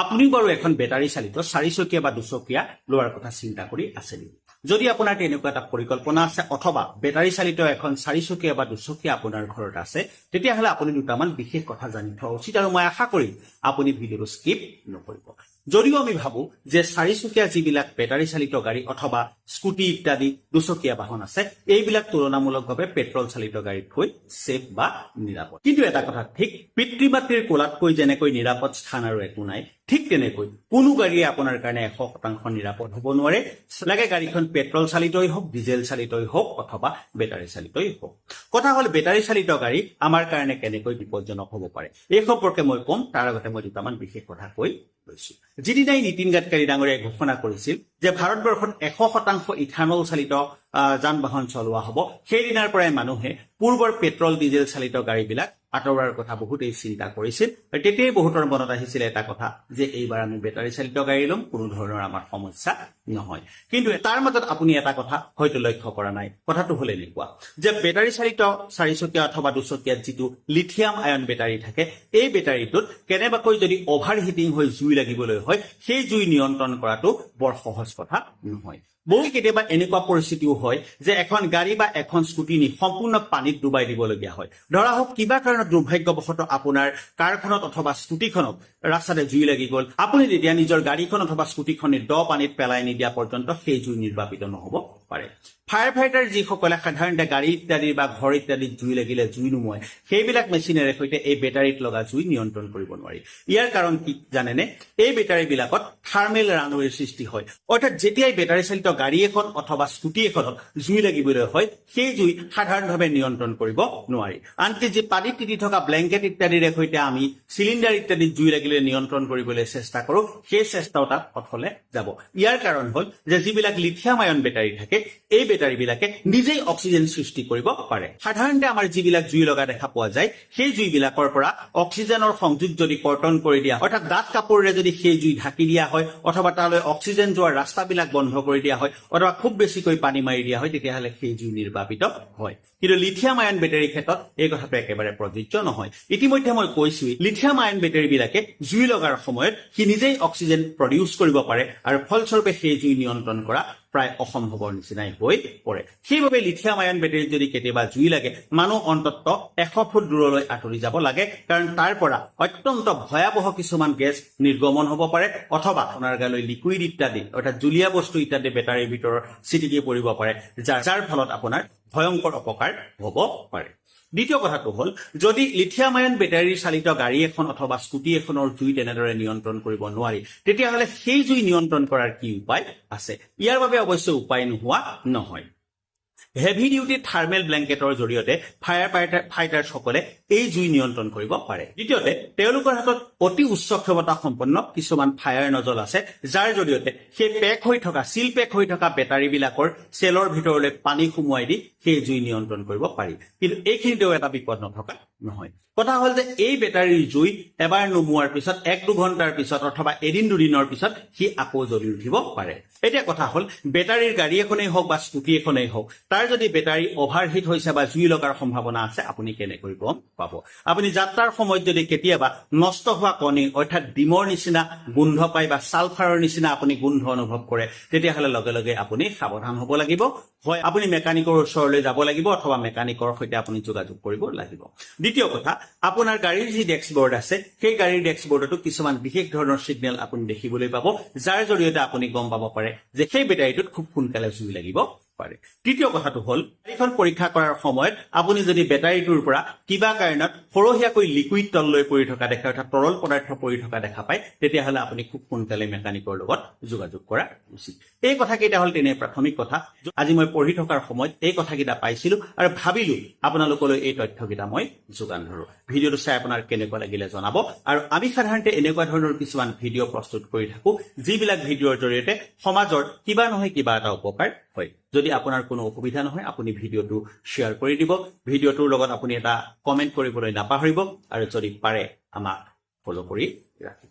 আপুনি বাৰু এখন বেটাৰী চালিত 4 চকীয়া বা 2 চকীয়া লোৱাৰ কথা চিন্তা কৰি আছে নেকি? যদি আপোনাৰ তেনেকুৱা এটা পৰিকল্পনা আছে অথবা বেটাৰী চালিত এখন 4 চকীয়া বা 2 চকীয়া আপোনাৰ ঘৰত আছে, তেতিয়াহ'লে আপুনি দুটামান বিশেষ কথা জানি থোৱা উচিত আৰু মই আশা কৰিম আপুনি ভিডিঅ'টো স্কিপ নকৰিব। যদিও আমি ভাবো যে 4 চকীয়া যিবিলাক বেটাৰী চালিত গাড়ী অথবা স্কুটি ইত্যাদি 2 চকীয়া বাহন আছে, এইবিলাক তুলনামূলকভাৱে পেট্ৰল চালিত গাড়ীতকৈ সেফ বা নিৰাপদ। কিন্তু এটা কথা ঠিক, পিতৃ মাতৃৰ কোলাতকৈ যেনেকৈ নিৰাপদ স্থান আৰু একো নাই, ঠিক তেনেকৈ কোনো গাড়ীয়ে আপোনাৰ কাৰণে 100% নিৰাপদ হ'ব নোৱাৰে। লাগে গাড়ীখন পেট্ৰল চালিতই হওক, ডিজেল চালিতই হওক অথবা বেটাৰী চালিতই হওক। কথা হ'ল বেটাৰী চালিত গাড়ী আমাৰ কাৰণে কেনেকৈ বিপদজনক হ'ব পাৰে, এই সম্পৰ্কে মই ক'ম। তাৰ আগতে মই দুটামান বিশেষ কথা কৈ লৈছো। যিদিনাই নীতিন গাডকাৰী ডাঙৰীয়াই ঘোষণা কৰিছিল যে ভাৰতবৰ্ষত 100% ইথানল চালিত যান বাহন চলোৱা হ'ব, সেইদিনাৰ পৰাই মানুহে পূৰ্বৰ পেট্ৰল ডিজেল চালিত গাড়ীবিলাক আঁতৰোৱাৰ কথা বহুতেই চিন্তা কৰিছিল। আৰু তেতিয়াই বহুতৰ মনত আহিছিল এটা কথা যে এইবাৰ আমি বেটাৰী চালিত গাড়ী ল'ম, কোনো ধৰণৰ আমাৰ সমস্যা নহয়। কিন্তু তাৰ মাজত আপুনি এটা কথা হয়তো লক্ষ্য কৰা নাই। কথাটো হ'ল এনেকুৱা যে বেটাৰী চালিত 4 চকীয়া অথবা 2 চকীয়াত যিটো লিথিয়াম আয়ন বেটাৰী থাকে, এই বেটাৰীটোত কেনেবাকৈ যদি অভাৰ হিটিং হৈ জুই লাগিবলৈ হয়, সেই জুই নিয়ন্ত্ৰণ কৰাটো বৰ সহজ কথা নহয়। বহু কেতিয়াবা এনেকুৱা পৰিস্থিতিও হয় যে এখন গাড়ী বা এখন স্কুটি নি সম্পূৰ্ণ পানীত ডুবাই দিবলগীয়া হয়। ধৰা হওক কিবা কাৰণত দুৰ্ভাগ্যবশতঃ আপোনাৰ কাৰখনত অথবা স্কুটিখনত ৰাস্তাতে জুই লাগি গ'ল, আপুনি তেতিয়া নিজৰ গাড়ীখন অথবা স্কুটিখনে দ পানীত পেলাই নিদিয়া পৰ্যন্ত সেই জুই নিৰ্বাপিত নহ'ব পাৰে। ফায়াৰ ফাইটাৰ যিসকলে সাধাৰণতে গাড়ী ইত্যাদি বা ঘৰ ইত্যাদিত জুই লাগিলে জুই নুমুৱাই, সেইবিলাক মেচিনেৰে সৈতে এই বেটাৰীত লগা জুই নিয়ন্ত্ৰণ কৰিব নোৱাৰি। ইয়াৰ কাৰণ কি জানেনে? এই বেটাৰীবিলাকত থাৰ্মেল ৰানৱেৰ সৃষ্টি হয়। অৰ্থাৎ যেতিয়াই বেটাৰী চালিত গাড়ী এখন অথবা স্কুটি এখনত জুই লাগিবলৈ হয়, সেই জুই সাধাৰণভাৱে নিয়ন্ত্ৰণ কৰিব নোৱাৰি। আনকি যে পানীত তিতি থকা ব্লেংকেট ইত্যাদিৰে সৈতে আমি চিলিণ্ডাৰ ইত্যাদিত জুই লাগিলে নিয়ন্ত্ৰণ কৰিবলৈ চেষ্টা কৰোঁ, সেই চেষ্টাও তাত অথলে যাব। ইয়াৰ কাৰণ হ'ল যে যিবিলাক লিথিয়াম আয়ন বেটাৰী থাকে, এই বেটাৰীবিলাকে নিজেই অক্সিজেন সৃষ্টি কৰিব পাৰে। সাধাৰণতে আমাৰ যিবিলাক জুই লগা দেখা পোৱা যায়, সেই জুইবিলাকৰ পৰা অক্সিজেনৰ সংযোগ যদি কৰ্তন কৰি দিয়া, অৰ্থাৎ ডাঠ কাপোৰেৰে যদি সেই জুই ঢাকি দিয়া হয় অথবা তালৈ অক্সিজেন যোৱাৰ ৰাস্তাবিলাক বন্ধ কৰি দিয়া হয় অথবা খুব বেছিকৈ পানী মাৰি দিয়া হয়, তেতিয়াহ'লে সেই জুই নিৰ্বাপিত হয়। কিন্তু লিথিয়াম আয়ন বেটাৰীৰ ক্ষেত্ৰত এই কথাটো একেবাৰে প্ৰযোজ্য নহয়। ইতিমধ্যে মই কৈছোৱেই, লিথিয়াম আয়ন বেটাৰীবিলাকে জুই লগাৰ সময়ত সি নিজেই অক্সিজেন প্ৰডিউচ কৰিব পাৰে আৰু ফলস্বৰূপে সেই জুই নিয়ন্ত্ৰণ কৰা প্ৰায় অসম্ভৱৰ নিচিনাই হৈ পৰে। সেইবাবে লিথিয়াম আয়ন বেটাৰীত যদি কেতিয়াবা জুই লাগে, মানুহ অন্ততঃ 100 ফুট দূৰলৈ আঁতৰি যাব লাগে, কাৰণ তাৰ পৰা অত্যন্ত ভয়াৱহ কিছুমান গেছ নিৰ্গমন হ'ব পাৰে অথবা আপোনাৰ গালৈ লিকুইড ইত্যাদি অৰ্থাৎ জুলীয়া বস্তু ইত্যাদি বেটাৰীৰ ভিতৰত ছিটিকি পৰিব পাৰে, যাৰ ফলত আপোনাৰ ভয়ংকৰ অপকাৰ হ'ব পাৰে। দ্বিতীয় কথাটো হ'ল, যদি লিথিয়াম আয়ন বেটাৰী চালিত গাড়ী এখন অথবা স্কুটি এখনৰ জুই তেনেদৰে নিয়ন্ত্ৰণ কৰিব নোৱাৰি, তেতিয়াহ'লে সেই জুই নিয়ন্ত্ৰণ কৰাৰ কি উপায় আছে? ইয়াৰ বাবে অৱশ্যে উপায় নোহোৱা নহয়। হেভি ডিউটি থাৰ্মেল ব্লেংকেটৰ জৰিয়তে ফায়াৰ ফাইটাৰসকলে এই জুই নিয়ন্ত্ৰণ কৰিব পাৰে। দ্বিতীয়তে, তেওঁলোকৰ হাতত অতি উচ্চ ক্ষমতা সম্পন্ন কিছুমান ফায়াৰ নজল আছে, যাৰ জৰিয়তে সেই চিল পেক হৈ থকা বেটাৰীবিলাকৰ চেলৰ ভিতৰলৈ পানী সুমুৱাই দি সেই জুই নিয়ন্ত্ৰণ কৰিব পাৰি। কিন্তু এইখিনিতেও এটা বিপদ নথকা নহয়। কথা হ'ল যে এই বেটাৰীৰ জুই এবাৰ নুমুৱাৰ পিছত 1-2 ঘণ্টাৰ পিছত অথবা এদিন দুদিনৰ পিছত সি আকৌ জ্বলি উঠিব পাৰে। এতিয়া কথা হ'ল, বেটাৰীৰ গাড়ী এখনেই হওক বা স্কুটি এখনেই হওক, তাৰ যদি বেটাৰী অভাৰহিট হৈছে বা জুই লগাৰ সম্ভাৱনা আছে, আপুনি কেনেকৈ গম পাব? আপুনি যাত্ৰাৰ সময়ত যদি কেতিয়াবা নষ্ট হোৱা কণী অৰ্থাৎ ডিমৰ নিচিনা গোন্ধ পায় বা ছালফাৰৰ নিচিনা আপুনি গোন্ধ অনুভৱ কৰে, তেতিয়াহ'লে লগে লগে আপুনি সাৱধান হ'ব লাগিব। হয়, আপুনি মেকানিকৰ ওচৰলৈ যাব লাগিব অথবা মেকানিকৰ সৈতে আপুনি যোগাযোগ কৰিব লাগিব। দ্বিতীয় কথা, আপোনাৰ গাড়ীৰ যি ডেস্কবৰ্ড আছে, সেই গাড়ীৰ ডেস্কবৰ্ডতো কিছুমান বিশেষ ধৰণৰ ছিগনেল আপুনি দেখিবলৈ পাব, যাৰ জৰিয়তে আপুনি গম পাব পাৰে যে সেই বেটাৰীটোত খুব সোনকালে জুই লাগিব পাৰে। তৃতীয় কথাটো হ'ল, গাড়ীখন পৰীক্ষা কৰাৰ সময়ত আপুনি যদি বেটাৰীটোৰ পৰা কিবা কাৰণত সৰহীয়াকৈ লিকুইড তললৈ পৰি থকা দেখে, অৰ্থাৎ তৰল পদাৰ্থ পৰি থকা দেখা পায়, তেতিয়াহ'লে আপুনি খুব সোনকালে মেকানিকৰ লগত যোগাযোগ কৰা উচিত। এই কথাকেইটা হ'ল তেনে প্ৰাথমিক কথা। আজি মই পঢ়ি থকাৰ সময়ত এই কথাকেইটা পাইছিলো আৰু ভাবিলো আপোনালোকলৈ এই তথ্যকেইটা মই যোগান ধৰো। ভিডিঅ'টো চাই আপোনাৰ কেনেকুৱা লাগিলে জনাব। আৰু আমি সাধাৰণতে এনেকুৱা ধৰণৰ কিছুমান ভিডিঅ' প্ৰস্তুত কৰি থাকো, যিবিলাক ভিডিঅ'ৰ জৰিয়তে সমাজৰ কিবা নহয় কিবা এটা উপকাৰ হয়। যদি আপোনাৰ কোনো অসুবিধা নহয়, আপুনি ভিডিঅ'টো শ্বেয়াৰ কৰি দিব। ভিডিঅ'টোৰ লগত আপুনি এটা কমেণ্ট কৰিবলৈ নাপাহৰিব আৰু যদি পাৰে আমাক ফ'ল' কৰি ৰাখিব।